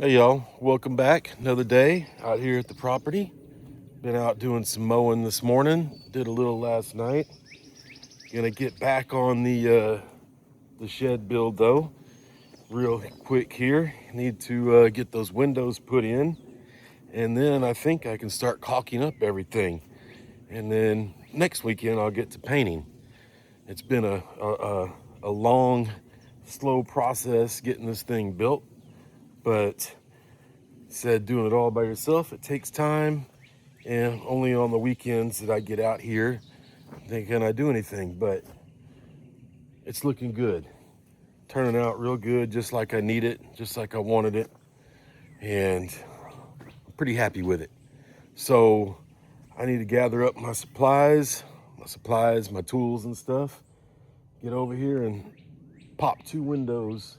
Hey y'all, welcome back. Another day out here at the property. Been out doing some mowing this morning. Did a little last night. Gonna get back on the shed build though, real quick here. Need to get those windows put in, and then I think I can start caulking up everything. And then next weekend I'll get to painting. It's been a long, slow process getting this thing built, but said doing it all by yourself, it takes time, and only on the weekends that I get out here can I do anything. But it's looking good, turning out real good, just like I need it, just like I wanted it, and I'm pretty happy with it. So I need to gather up my supplies, my tools and stuff, get over here and pop 2 windows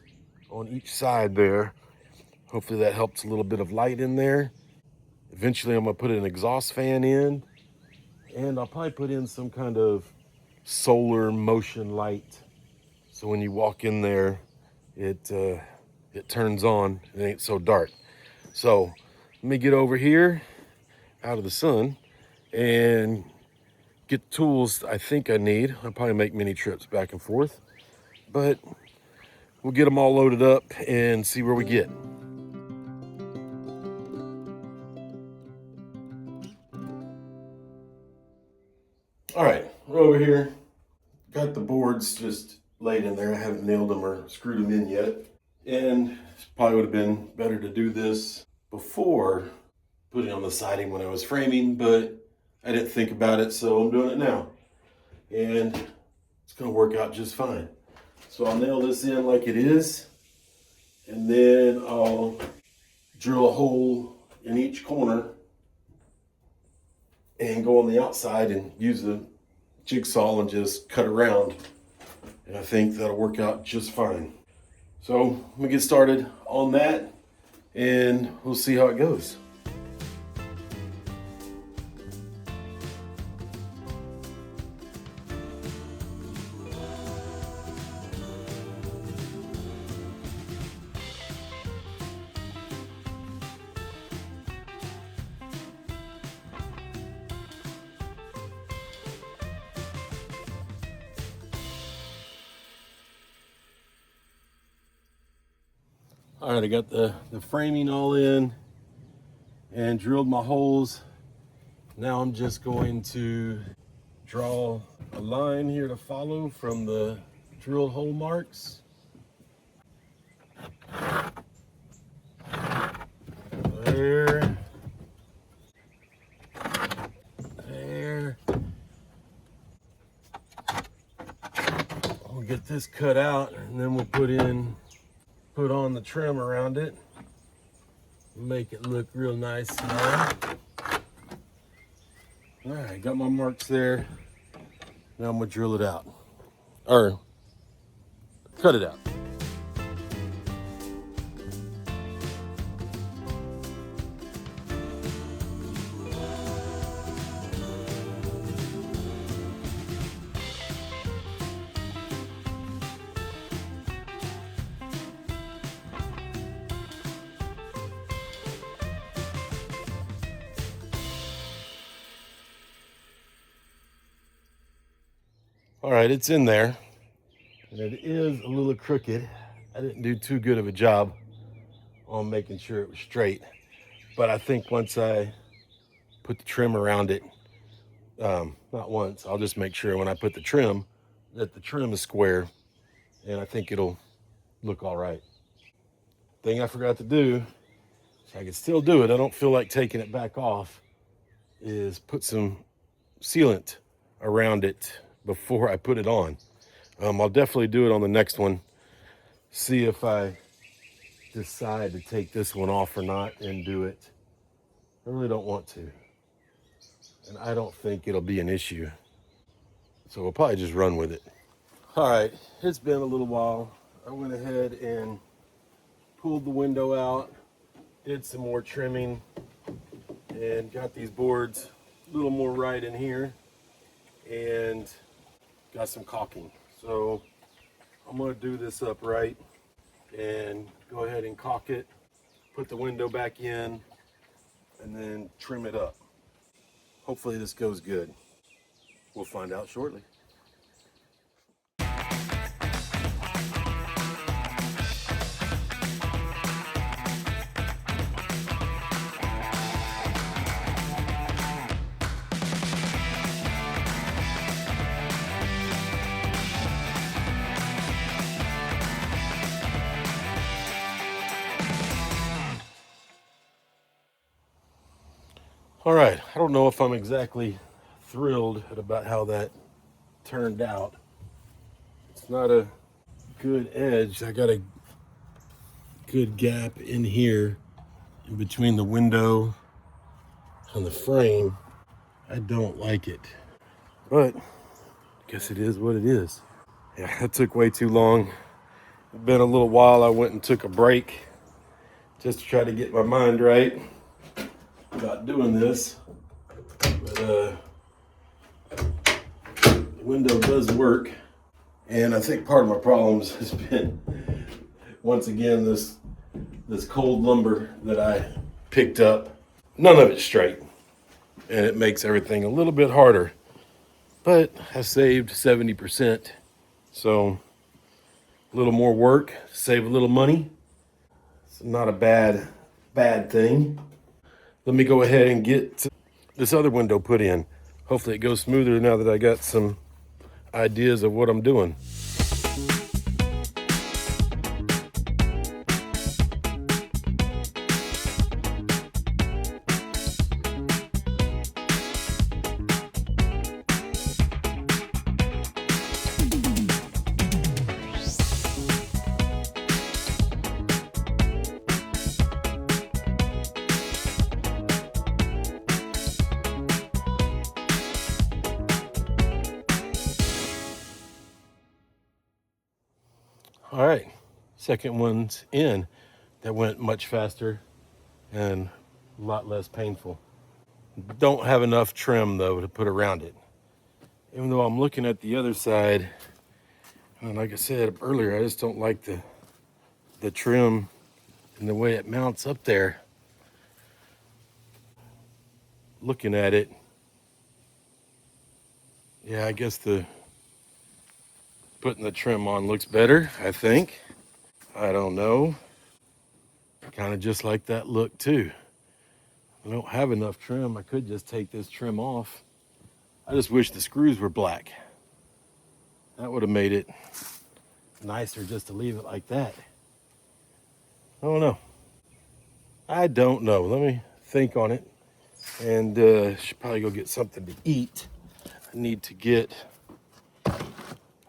on each side there. Hopefully that helps a little bit of light in there. Eventually I'm gonna put an exhaust fan in, and I'll probably put in some kind of solar motion light, so when you walk in there, it turns on. It ain't so dark. So let me get over here out of the sun and get the tools I think I need. I'll probably make many trips back and forth, but we'll get them all loaded up and see where we get. All right, we're over here. Got the boards just laid in there. I haven't nailed them or screwed them in yet. And probably would have been better to do this before putting on the siding when I was framing, but I didn't think about it, so I'm doing it now. And it's gonna work out just fine. So I'll nail this in like it is, and then I'll drill a hole in each corner and go on the outside and use the jigsaw and just cut around. And I think that'll work out just fine. So let me get started on that, and we'll see how it goes. All right, I got the framing all in and drilled my holes. Now I'm just going to draw a line here to follow from the drilled hole marks. There. There. We'll get this cut out, and then we'll put on the trim around it. Make it look real nice now. All right, got my marks there. Now I'm gonna drill it out, or cut it out. All right, it's in there, and it is a little crooked. I didn't do too good of a job on making sure it was straight, but I think once I put the trim around it, not once, I'll just make sure when I put the trim that the trim is square, and I think it'll look all right. Thing I forgot to do, so I can still do it, I don't feel like taking it back off, is put some sealant around it before I put it on. I'll definitely do it on the next one. See if I decide to take this one off or not and do it. I really don't want to. And I don't think it'll be an issue. So we'll probably just run with it. All right, it's been a little while. I went ahead and pulled the window out, did some more trimming, and got these boards a little more right in here, and got some caulking. So I'm gonna do this upright and go ahead and caulk it put the window back in, and then trim it up. Hopefully this goes good. We'll find out shortly. All right, I don't know if I'm exactly thrilled about how that turned out. It's not a good edge. I got a good gap in here in between the window and the frame. I don't like it, but I guess it is what it is. Yeah, that took way too long. It's been a little while. I went and took a break just to try to get my mind right about doing this. But the window does work, and I think part of my problems has been, once again, this cold lumber that I picked up. None of it's straight, and it makes everything a little bit harder. But I saved 70%, so a little more work, save a little money. It's not a bad thing. Let me go ahead and get this other window put in. Hopefully it goes smoother now that I got some ideas of what I'm doing. All right, second one's in. That went much faster and a lot less painful. Don't have enough trim though to put around it. Even though I'm looking at the other side, and like I said earlier, I just don't like the trim and the way it mounts up there. Looking at it, yeah, I guess putting the trim on looks better, I think. I don't know. Kind of just like that look too. I don't have enough trim. I could just take this trim off. I just wish the screws were black. That would have made it nicer just to leave it like that. I don't know. Let me think on it. And should probably go get something to eat.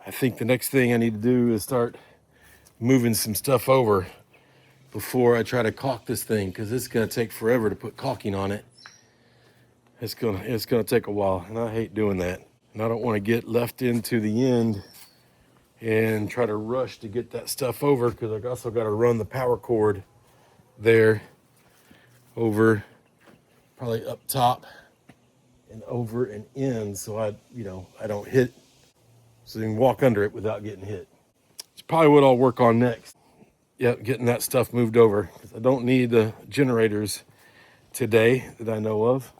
I think the next thing I need to do is start moving some stuff over before I try to caulk this thing, because it's gonna take forever to put caulking on it. It's gonna take a while, and I hate doing that. And I don't want to get left into the end and try to rush to get that stuff over, because I also got to run the power cord there over, probably up top and over and in, so I don't hit, so you can walk under it without getting hit. It's probably what I'll work on next. Yep, getting that stuff moved over. I don't need the generators today that I know of.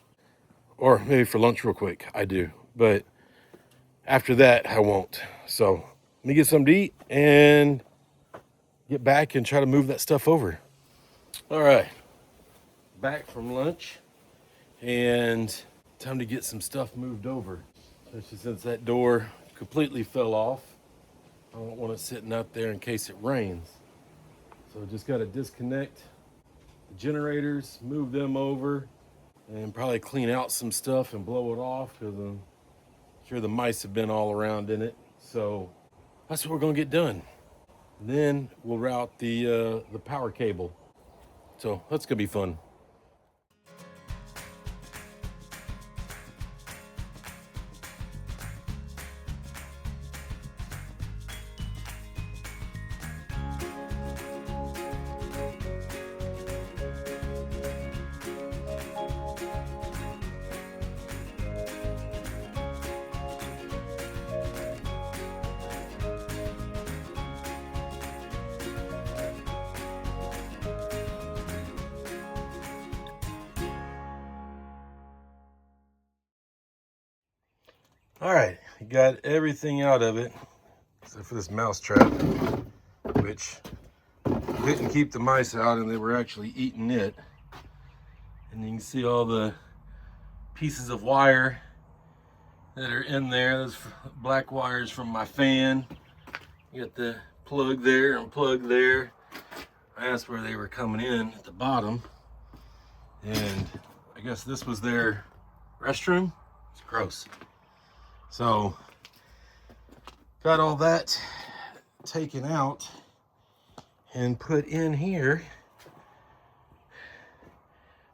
Or maybe for lunch real quick, I do. But after that, I won't. So let me get something to eat and get back and try to move that stuff over. All right, back from lunch, and time to get some stuff moved over. Especially since that door completely fell off. I don't want it sitting out there in case it rains. So just got to disconnect the generators, move them over, and probably clean out some stuff and blow it off, because I'm sure the mice have been all around in it. So that's what we're gonna get done. And then we'll route the power cable. So that's gonna be fun. All right, got everything out of it except for this mouse trap, which didn't keep the mice out and they were actually eating it. And you can see all the pieces of wire that are in there. Those black wires from my fan. You got the plug there and plug there. That's where they were coming in at the bottom. And I guess this was their restroom. It's gross. So got all that taken out and put in here,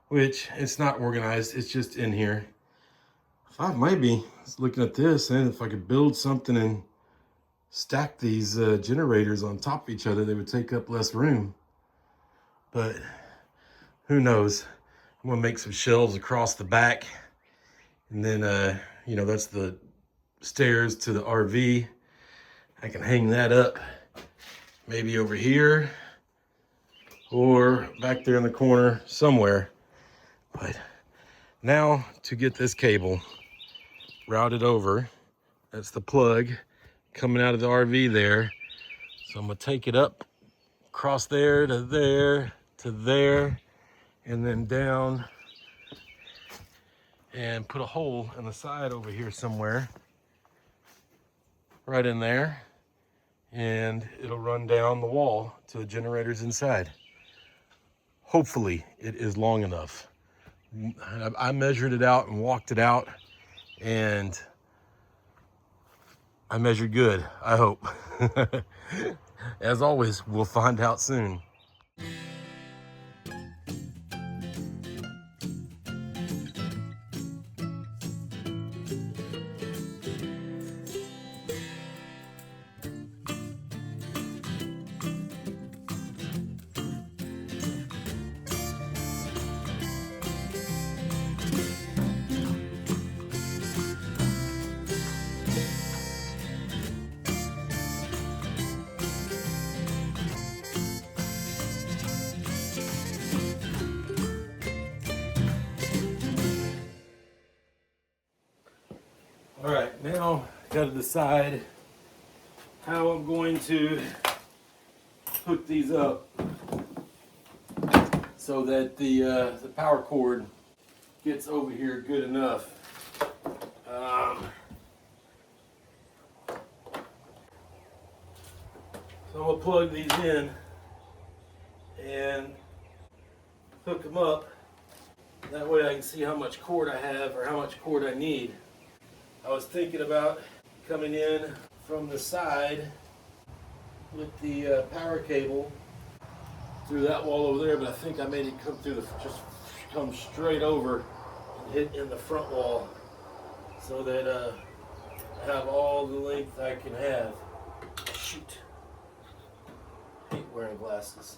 which it's not organized, it's just in here. I maybe looking at this, and if I could build something and stack these generators on top of each other, they would take up less room. But who knows? I'm gonna make some shelves across the back, and then you know, that's the stairs to the RV. I can hang that up maybe over here or back there in the corner somewhere. But now to get this cable routed over, that's the plug coming out of the RV there. So I'm gonna take it up across there to there to there, and then down and put a hole in the side over here somewhere, right in there, and it'll run down the wall to the generators inside. Hopefully it is long enough. I measured it out and walked it out, and I measured good, I hope. As always, we'll find out soon. All right, now got to decide how I'm going to hook these up so that the power cord gets over here good enough. So I'm gonna plug these in and hook them up. That way I can see how much cord I have or how much cord I need. I was thinking about coming in from the side with the power cable through that wall over there, but I think I made it come through just come straight over and hit in the front wall, so that I have all the length I can have. Shoot, I hate wearing glasses.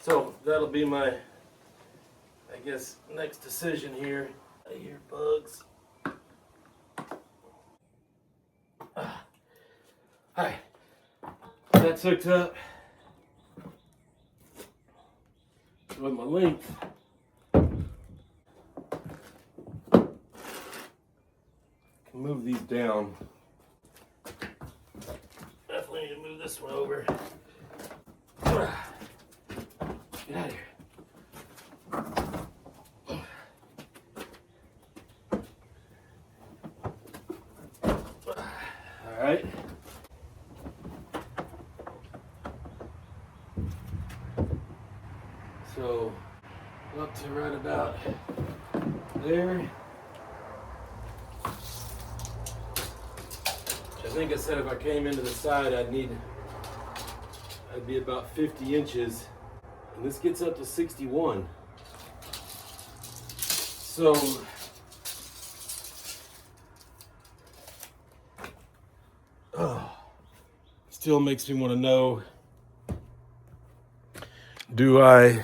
So that'll be my, I guess, next decision here. I hear bugs. Alright, that's hooked up with my length. Can move these down. Definitely need to move this one over. Get out of here. Alright. So up to right about there. I think I said if I came into the side I'd be about 50 inches. And this gets up to 61. So still makes me want to know, do I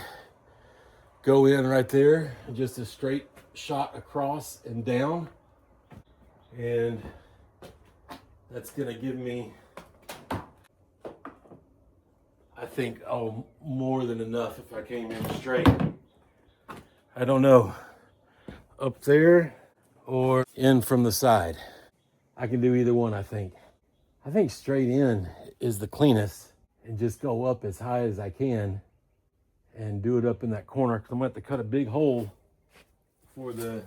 go in right there, just a straight shot across and down, and that's gonna give me, I think, more than enough if I came in straight. I don't know, up there or in from the side. I can do either one, I think. I think straight in is the cleanest, and just go up as high as I can and do it up in that corner, because I'm going to have to cut a big hole for the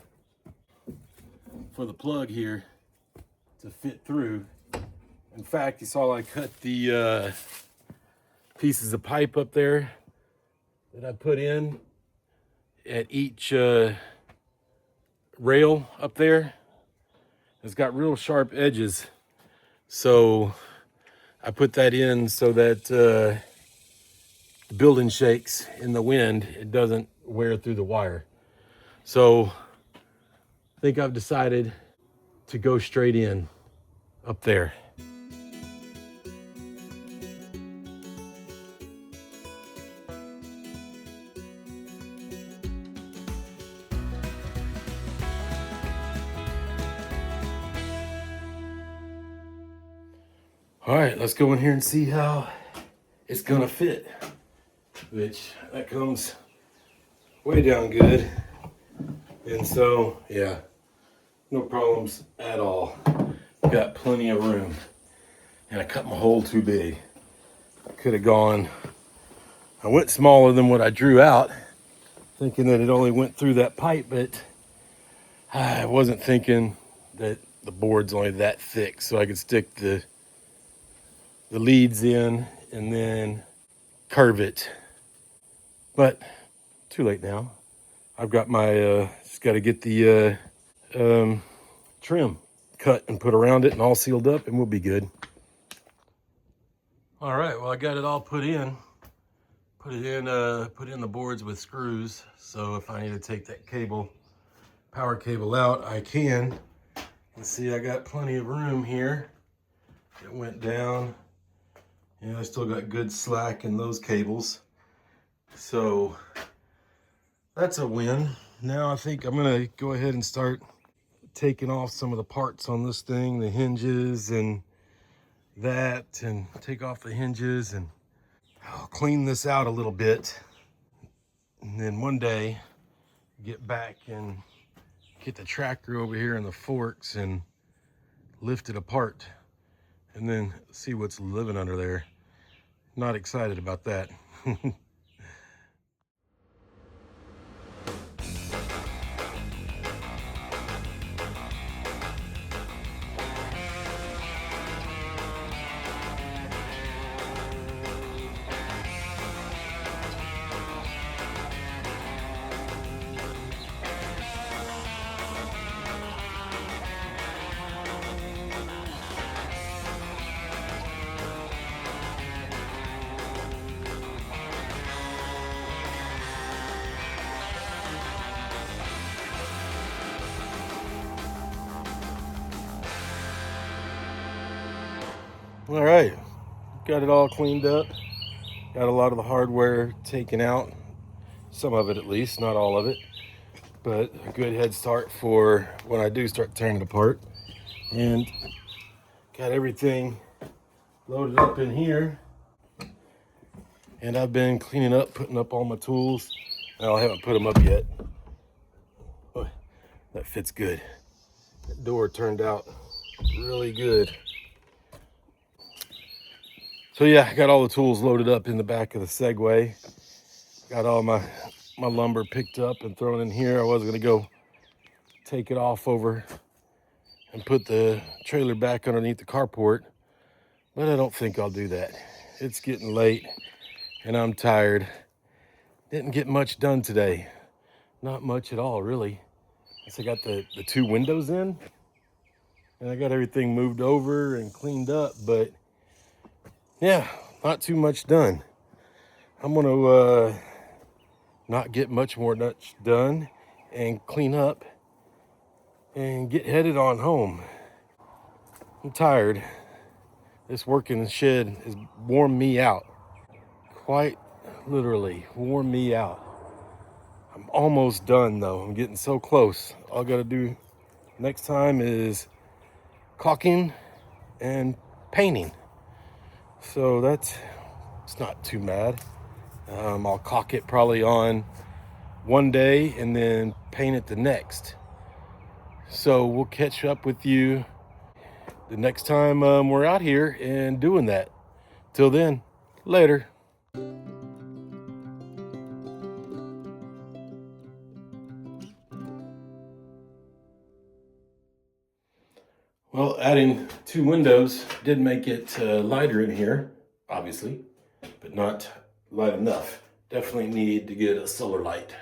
plug here to fit through. In fact, you saw I cut the pieces of pipe up there that I put in at each rail up there. It's got real sharp edges, so I put that in so that the building shakes in the wind, it doesn't wear through the wire. So I think I've decided to go straight in up there. All right, let's go in here and see how it's gonna fit, which that comes way down good. And so, yeah, no problems at all. Got plenty of room. And I cut my hole too big. Could have gone, I went smaller than what I drew out, thinking that it only went through that pipe, but I wasn't thinking that the board's only that thick, so I could stick the leads in and then curve it. But too late now. I've got my, just got to get the trim cut and put around it and all sealed up, and we'll be good. All right, well, I got it all put in. Put in the boards with screws, so if I need to take that cable, power cable out, I can. And see, I got plenty of room here. It went down. I still got good slack in those cables. So that's a win. Now I think I'm gonna go ahead and start taking off some of the parts on this thing, the hinges and that, and take off the hinges, and I'll clean this out a little bit. And then one day get back and get the tractor over here and the forks and lift it apart and then see what's living under there. Not excited about that. All right, got it all cleaned up. Got a lot of the hardware taken out, some of it at least, not all of it, but a good head start for when I do start tearing it apart. And got everything loaded up in here. And I've been cleaning up, putting up all my tools. Well, I haven't put them up yet. Oh, that fits good. That door turned out really good. So yeah, I got all the tools loaded up in the back of the Segway. Got all my lumber picked up and thrown in here. I was gonna go take it off over and put the trailer back underneath the carport, but I don't think I'll do that. It's getting late and I'm tired. Didn't get much done today. Not much at all, really. I got the two windows in and I got everything moved over and cleaned up, but yeah, not too much done. I'm gonna not get much more done and clean up and get headed on home. I'm tired. This work in the shed has worn me out. Quite literally worn me out. I'm almost done though. I'm getting so close. All I gotta do next time is caulking and painting. So it's not too bad. I'll caulk it probably on one day and then paint it the next. So we'll catch up with you the next time we're out here and doing that. Till then, later. Well, adding 2 windows did make it lighter in here, obviously, but not light enough. Definitely need to get a solar light.